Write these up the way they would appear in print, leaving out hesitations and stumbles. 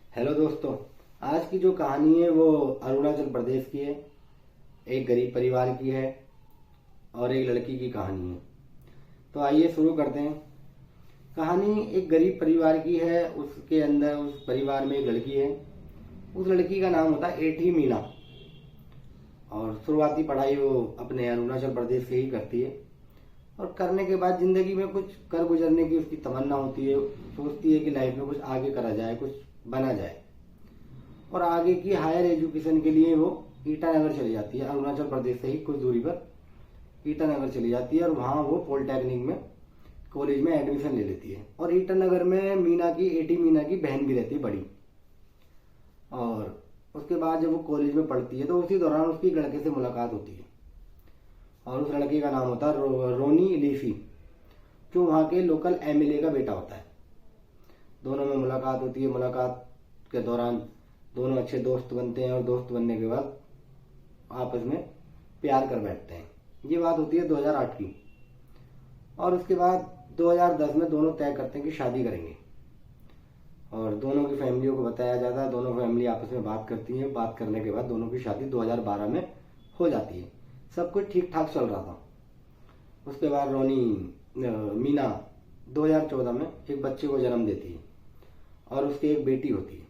Hello दोस्तों। आज की जो कहानी है वो अरुणाचल प्रदेश की है। एक गरीब परिवार की है और एक लड़की की कहानी है। तो आइए शुरू करते हैं। कहानी एक गरीब परिवार की है। उसके अंदर उस परिवार में एक लड़की है। उस लड़की का नाम होता है एठी मीना। और शुरुआती पढ़ाई वो अपने अरुणाचल प्रदेश से ही करती है। और करने के बाद जिंदगी में कुछ कर गुजरने की उसकी तमन्ना होती है। सोचती है कि लाइफ में कुछ आगे करा जाए, कुछ बना जाए। और आगे की हायर एजुकेशन के लिए वो ईटानगर चली जाती है। अरुणाचल प्रदेश से ही कुछ दूरी पर ईटानगर चली जाती है और वहाँ वो पॉलिटेक्निक में कॉलेज में एडमिशन ले लेती है। और ईटानगर में एटी मीना की बहन भी रहती है बड़ी। और उसके बाद जब वो कॉलेज में पढ़ती है तो उसी दौरान उसकी एक लड़के से मुलाकात होती है। और उस लड़के का नाम होता है रोनी लीसी, जो वहाँ के लोकल एमएलए का बेटा होता है। दोनों में मुलाकात होती है। मुलाकात के दौरान दोनों अच्छे दोस्त बनते हैं और दोस्त बनने के बाद आपस में प्यार कर बैठते हैं। ये बात होती है 2008 की। और उसके बाद 2010 में दोनों तय करते हैं कि शादी करेंगे। और दोनों की फैमिलियों को बताया जाता है। दोनों फैमिली आपस में बात करती है। बात करने के बाद दोनों की शादी 2012 में हो जाती है। सब कुछ ठीक ठाक चल रहा था। उसके बाद मीना 2014 में एक बच्चे को जन्म देती है और उसकी एक बेटी होती है।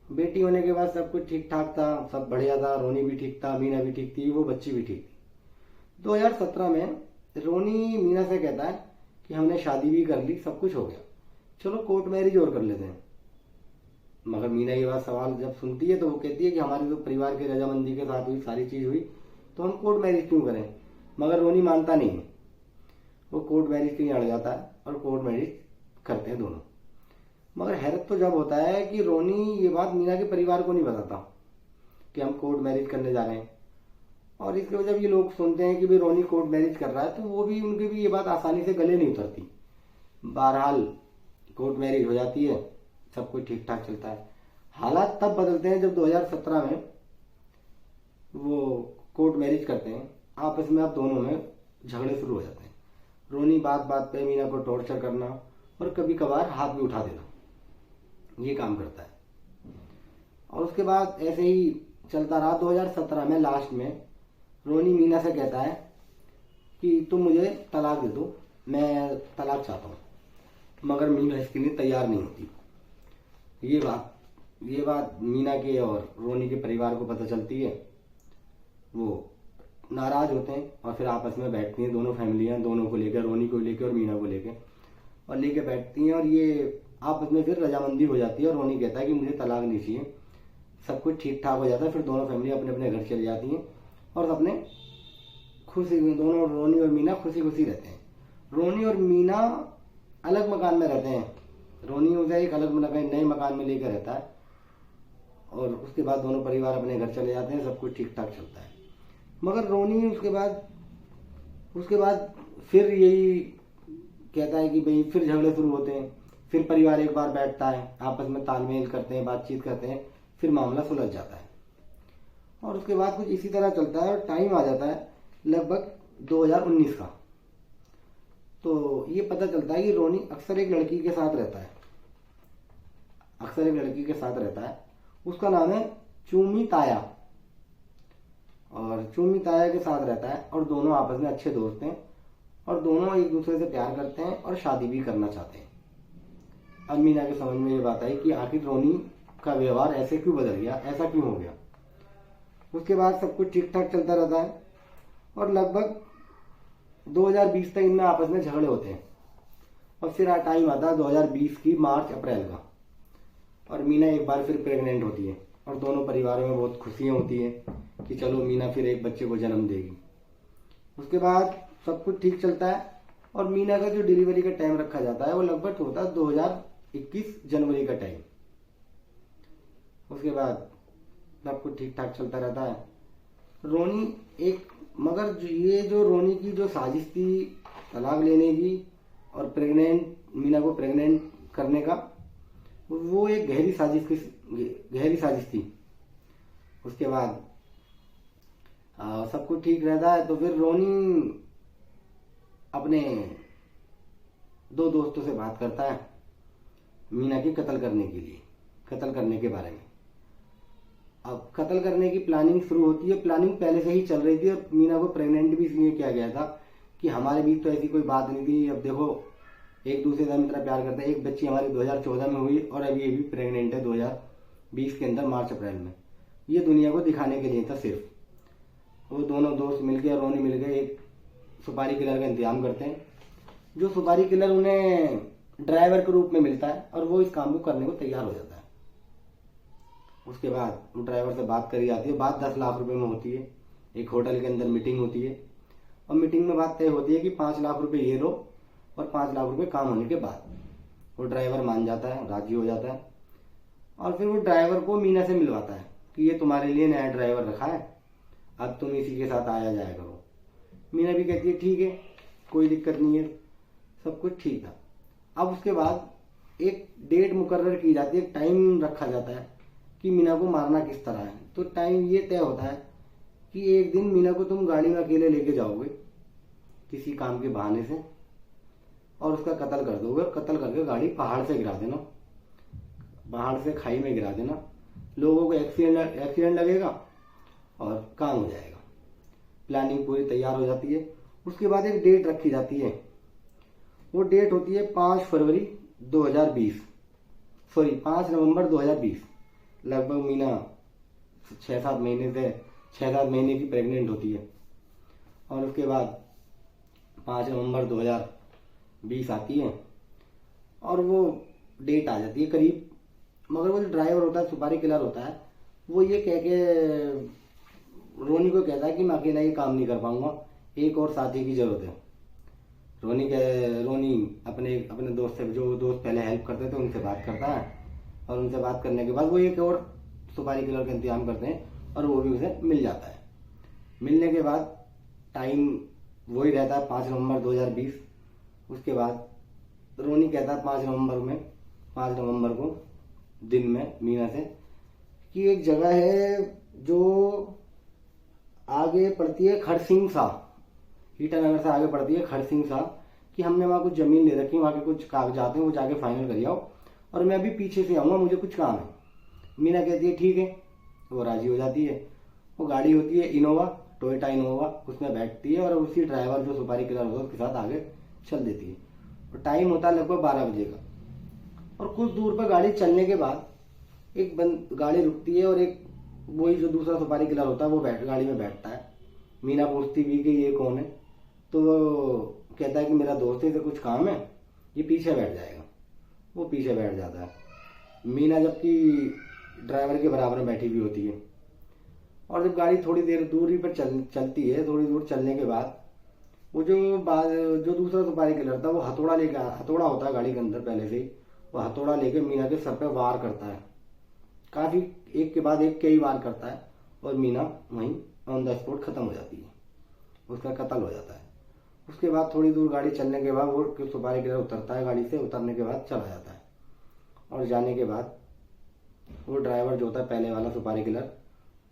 बेटी होने के बाद सब कुछ ठीक ठाक था, सब बढ़िया था। रोनी भी ठीक था, मीना भी ठीक थी, वो बच्ची भी ठीक थी। 2017 में रोनी मीना से कहता है कि हमने शादी भी कर ली, सब कुछ हो गया, चलो कोर्ट मैरिज और कर लेते हैं। मगर मीना ये बात सवाल जब सुनती है तो वो कहती है कि हमारी तो परिवार की रजामंदी के साथ हुई, सारी चीज हुई, तो हम कोर्ट मैरिज क्यों करें। मगर रोनी मानता नहीं है। वो कोर्ट मैरिज के लिए अड़ जाता है और कोर्ट मैरिज करते हैं दोनों। मगर हैरत तो जब होता है कि रोनी ये बात मीना के परिवार को नहीं बताता कि हम कोर्ट मैरिज करने जा रहे हैं। और इसके वजह ये लोग सुनते हैं कि भाई रोनी कोर्ट मैरिज कर रहा है, तो वो भी उनके भी ये बात आसानी से गले नहीं उतरती। बहरहाल कोर्ट मैरिज हो जाती है, सब कुछ ठीक ठाक चलता है। हालात तब बदलते हैं जब 2017 में वो कोर्ट मैरिज करते हैं। आपस में अब दोनों में झगड़े शुरू हो जाते हैं। रोनी बात बात पे मीना को टॉर्चर करना और कभी कभार हाथ भी उठा देना, ये काम करता है। और उसके बाद ऐसे ही चलता रहा। 2017 में लास्ट में रोनी मीना से कहता है कि तुम मुझे तलाक दे दो, मैं तलाक चाहता हूँ। मगर मीना इसके लिए तैयार नहीं होती। ये बात मीना के और रोनी के परिवार को पता चलती है। वो नाराज होते हैं और फिर आपस में बैठती हैं दोनों फैमिलियां, दोनों को लेकर, रोनी को लेकर और मीना को लेकर, और लेके बैठती हैं। और ये आपस में फिर रजामंदी हो जाती है और रोनी कहता है कि मुझे तलाक नहीं चाहिए। सब कुछ ठीक ठाक हो जाता है। फिर दोनों फैमिली अपने अपने घर चली जाती हैं और अपने दोनों रोनी और मीना खुशी खुशी रहते हैं। रोनी और मीना अलग मकान में रहते हैं। रोनी उसे एक अलग नए मकान में लेकर रहता है। और उसके बाद दोनों परिवार अपने घर चले जाते हैं, सब कुछ ठीक ठाक चलता है। मगर रोनी उसके बाद फिर यही कहता है कि भाई फिर झगड़े शुरू होते हैं। फिर परिवार एक बार बैठता है, आपस में तालमेल करते हैं, बातचीत करते हैं, फिर मामला सुलझ जाता है। और उसके बाद कुछ इसी तरह चलता है और टाइम आ जाता है लगभग 2019 का। तो ये पता चलता है कि रोनी अक्सर एक लड़की के साथ रहता है। उसका नाम है चूमी ताया। और चूमी ताया के साथ रहता है और दोनों आपस में अच्छे दोस्त हैं और दोनों एक दूसरे से प्यार करते हैं और शादी भी करना चाहते हैं। अब मीना के समझ में ये बात आई कि आखिर रोनी का व्यवहार ऐसे क्यों बदल गया, ऐसा क्यों हो गया। उसके बाद सब कुछ ठीक ठाक चलता रहता है और लगभग 2020 तक इनमें आपस में झगड़े होते हैं। और फिर टाइम आता है 2020 की मार्च अप्रैल का, और मीना एक बार फिर प्रेग्नेंट होती है। और दोनों परिवारों में बहुत खुशियां होती हैं कि चलो मीना फिर एक बच्चे को जन्म देगी। उसके बाद सब कुछ ठीक चलता है और मीना का जो डिलीवरी का टाइम रखा जाता है वो लगभग होता है 2021 जनवरी का टाइम। उसके बाद सब कुछ ठीक ठाक चलता रहता है। मगर ये जो रोनी की जो साजिश थी तलाक लेने की और मीना को प्रेग्नेंट करने का, वो एक गहरी साजिश थी। उसके बाद सब कुछ ठीक रहता है तो फिर रोनी अपने दो दोस्तों से बात करता है मीना की कत्ल करने के लिए। कत्ल करने के बारे में। अब कत्ल करने की प्लानिंग शुरू होती है। प्लानिंग पहले से ही चल रही थी और मीना को प्रेग्नेंट भी इसलिए किया गया था कि हमारे बीच तो ऐसी कोई बात नहीं थी। अब देखो, एक दूसरे से हम इतना प्यार करते हैं। एक बच्ची हमारी 2014 में हुई और अभी ये भी प्रेग्नेंट है 2020 के अंदर, मार्च अप्रैल में। ये दुनिया को दिखाने के लिए था सिर्फ। वो दोनों दोस्त मिलके और रोनी मिलके एक सुपारी किलर का इंतजाम करते हैं। जो सुपारी किलर उन्हें ड्राइवर के रूप में मिलता है और वो इस काम को करने को तैयार हो जाता है। उसके बाद वो ड्राइवर से बात करी जाती है। बात 10 लाख रुपए में होती है। एक होटल के अंदर मीटिंग होती है और मीटिंग में बात तय होती है कि 5 लाख रुपए ये लो और 5 लाख रुपए काम होने के बाद। वो ड्राइवर मान जाता है, राजी हो जाता है और फिर वो ड्राइवर को मीना से मिलवाता है कि ये तुम्हारे लिए नया ड्राइवर रखा है, अब तुम इसी के साथ आया जाया करो। मीना भी कहती है ठीक है, कोई दिक्कत नहीं है, सब कुछ ठीक था। अब उसके बाद एक डेट मुकर्रर की जाती है, एक टाइम रखा जाता है कि मीना को मारना किस तरह है। तो टाइम ये तय होता है कि एक दिन मीना को तुम गाड़ी में अकेले लेके जाओगे किसी काम के बहाने से और उसका कत्ल कर दोगे। कत्ल करके गाड़ी पहाड़ से गिरा देना, पहाड़ से खाई में गिरा देना। लोगों को एक्सीडेंट लगेगा और काम हो जाएगा। प्लानिंग पूरी तैयार हो जाती है। उसके बाद एक डेट रखी जाती है। वो डेट होती है 5 फरवरी 2020, सॉरी 5 नवंबर 2020। लगभग मीना 6-7 महीने की प्रेग्नेंट होती है और उसके बाद 5 नवंबर 2020 आती है और वो डेट आ जाती है करीब। मगर वो जो ड्राइवर होता है, सुपारी किलर होता है, वो ये कह के रोनी को कहता है कि मैं अकेला ये काम नहीं कर पाऊंगा, एक और साथी की जरूरत है। रोनी अपने दोस्त से, जो दोस्त पहले हेल्प करते थे, उनसे बात करता है और उनसे बात करने के बाद वो एक और सुपारी किलर का इंतजाम करते हैं और वो भी उसे मिल जाता है। मिलने के बाद टाइम वही रहता है 5 नवंबर 2020। उसके बाद रोनी कहता है 5 नवंबर को दिन में मीना से कि एक जगह है जो आगे पड़ती है खड़सिंग सा, ईटानगर से आगे पड़ती है खड़सिंग सा, कि हमने वहाँ कुछ जमीन ले रखी है, वहाँ के कुछ कागजात हैं, वो जाके फाइनल कर आओ और मैं अभी पीछे से आऊँगा, मुझे कुछ काम है। मीना कहती है ठीक है, वो राजी हो जाती है। वो गाड़ी होती है इनोवा, टोयोटा इनोवा, उसमें बैठती है और उसी ड्राइवर जो सुपारी किलर होता है उसके साथ आगे चल देती है। और टाइम होता है लगभग 12 बजे का। और कुछ दूर पर गाड़ी चलने के बाद एक गाड़ी रुकती है और एक वही जो दूसरा सुपारी किलर होता है वो गाड़ी में बैठता है। मीना पूछती भी कि ये कौन है, तो वो कहता है कि मेरा दोस्त है, इसे कुछ काम है, ये पीछे बैठ जाएगा। वो पीछे बैठ जाता है। मीना जबकि ड्राइवर के बराबर में बैठी हुई होती है और जब गाड़ी थोड़ी देर दूरी पर चलती है, थोड़ी दूर चलने के बाद वो जो दूसरा सुपारी किलर था वो हथौड़ा होता है गाड़ी के अंदर पहले से ही, वो हथौड़ा लेके मीना के सर पे वार करता है। काफी एक के बाद एक कई वार करता है और मीना वहीं ऑन द स्पॉट खत्म हो जाती है, उसका कत्ल हो जाता है। उसके बाद थोड़ी दूर गाड़ी चलने के बाद वो सुपारी किलर उतरता है गाड़ी से, उतरने के बाद चला जाता है और जाने के बाद वो ड्राइवर जो होता है पहले वाला सुपारी किलर,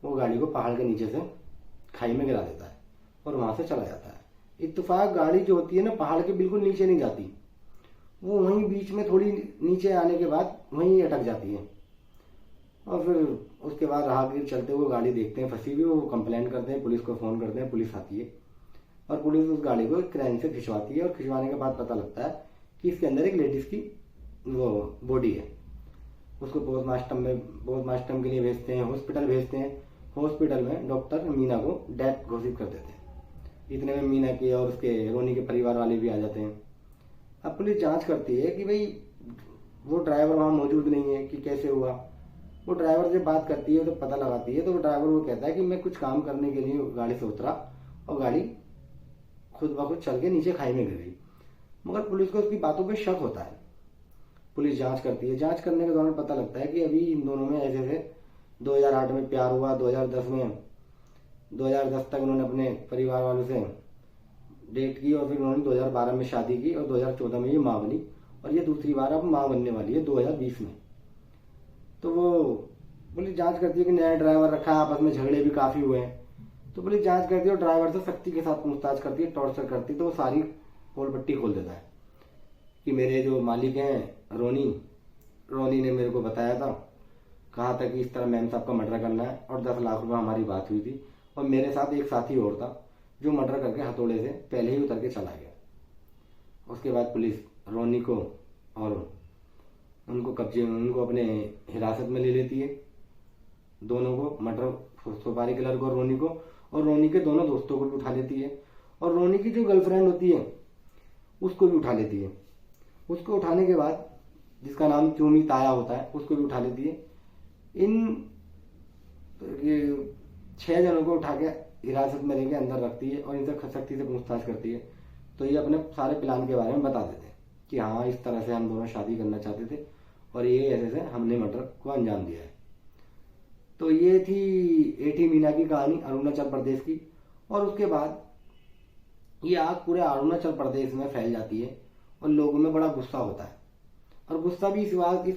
वो गाड़ी को पहाड़ के नीचे से खाई में गिरा देता है और वहां से चला जाता है। इत्तेफाक गाड़ी जो होती है ना पहाड़ के बिल्कुल नीचे नहीं जाती, वो वहीं बीच में थोड़ी नीचे आने के बाद वहीं अटक जाती है। और फिर उसके बाद राहगीर चलते हुए गाड़ी देखते हैं फंसी हुई, वो कंप्लेंट करते हैं, पुलिस को फोन करते हैं, पुलिस आती है और पुलिस उस गाड़ी को क्रेन से खिंचवाती है और खिंचवाने के बाद पता लगता है कि इसके अंदर एक लेडीज की वो बॉडी है। उसको पोस्टमार्टम के लिए भेजते हैं, हॉस्पिटल भेजते हैं। हॉस्पिटल में डॉक्टर मीना को डेथ घोषित कर देते हैं। इतने में मीना के और उसके रोनी के परिवार वाले भी आ जाते हैं। अब पुलिस जांच करती है कि भाई वो ड्राइवर वहां मौजूद नहीं है कि कैसे हुआ। वो ड्राइवर से बात करती है तो पता लगाती है, तो वो ड्राइवर वो कहता है कि मैं कुछ काम करने के लिए गाड़ी से उतरा और गाड़ी खुद ब खुद चल के नीचे खाई में गिर गई। मगर पुलिस को उसकी बातों पे शक होता है। पुलिस जांच करती है, जांच करने के दौरान पता लगता है कि अभी इन दोनों में ऐसे थे 2008 में प्यार हुआ, 2010 तक उन्होंने अपने परिवार वालों से डेट की और फिर उन्होंने 2012 में शादी की और 2014 में ये माँ बनी और ये दूसरी बार अब माँ बनने वाली है 2020 में। तो वो पुलिस जांच करती है कि नया ड्राइवर रखा है, आपस में झगड़े भी काफी हुए हैं। तो पुलिस जांच करती है और ड्राइवर से सख्ती के साथ पूछताछ करती है, टॉर्चर करती है। तो वो सारी पोल पट्टी खोल देता है कि मेरे जो मालिक हैं रोनी ने मेरे को बताया था कहा था कि इस तरह मैम साहब का मर्डर करना है और 10 लाख रुपए हमारी बात हुई थी। और मेरे साथ एक साथी और था जो मर्डर करके हथौड़े से पहले ही उतर के चला गया। उसके बाद पुलिस रोनी को और उनको अपने हिरासत में ले लेती है, दोनों को, मर्डर सुपारी किलर को और रोनी को, और रोनी के दोनों दोस्तों को भी उठा लेती है, और रोनी की जो गर्लफ्रेंड होती है उसको भी उठा लेती है। उसको उठाने के बाद, जिसका नाम चूमी ताया होता है, उसको भी उठा लेती है। ये 6 जनों को उठा के हिरासत में लेके अंदर रखती है और इनसे सख्ती से पूछताछ करती है। तो ये अपने सारे प्लान के बारे में बता देते हैं कि हाँ, इस तरह से हम दोनों शादी करना चाहते थे और ये ऐसे से हमने मर्डर को अंजाम दिया है। तो ये थी एटी मीना की कहानी अरुणाचल प्रदेश की। और उसके बाद ये आग पूरे अरुणाचल प्रदेश में फैल जाती है और लोगों में बड़ा गुस्सा होता है। और गुस्सा भी इस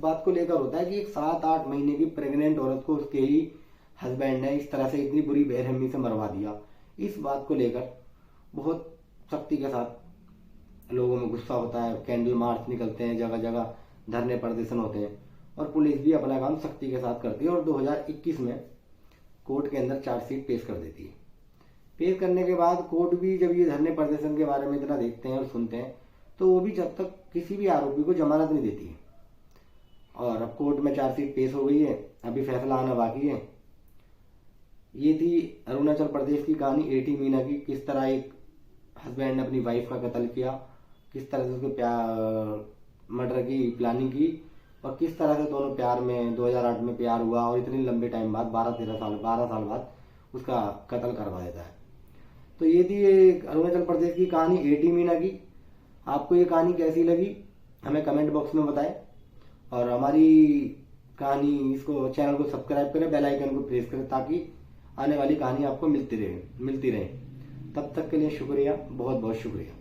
बात को लेकर होता है कि एक 7-8 महीने की प्रेग्नेंट औरत को उसके ही हस्बैंड ने इस तरह से इतनी बुरी बेरहमी से मरवा दिया। इस बात को लेकर बहुत सख्ती के साथ लोगों में गुस्सा होता है। कैंडल मार्च निकलते हैं, जगह जगह धरने प्रदर्शन होते हैं और पुलिस भी अपना काम सख्ती के साथ करती है। और 2021 में कोर्ट के अंदर चार्जशीट पेश कर देती है। पेश करने के बाद कोर्ट भी जब ये धरने प्रदर्शन के बारे में इतना देखते हैं और सुनते हैं, तो वो भी जब तक किसी भी आरोपी को जमानत नहीं देती है। और अब कोर्ट में चार्जशीट पेश हो गई है, अभी फैसला आना बाकी है। ये थी अरुणाचल प्रदेश की कहानी एटी मीना की। किस तरह एक हस्बैंड ने अपनी वाइफ का कत्ल किया, किस तरह से उसके मर्डर की प्लानिंग की, और किस तरह से दोनों प्यार में 2008 में प्यार हुआ और इतने लंबे टाइम बाद 12 साल बाद उसका कत्ल करवा देता है। तो ये थी अरुणाचल प्रदेश की कहानी एटी मीना की। आपको ये कहानी कैसी लगी हमें कमेंट बॉक्स में बताएं, और हमारी कहानी इसको चैनल को सब्सक्राइब करें, बेल आइकन को प्रेस करें ताकि आने वाली कहानी आपको मिलती रहे। तब तक के लिए शुक्रिया, बहुत बहुत शुक्रिया।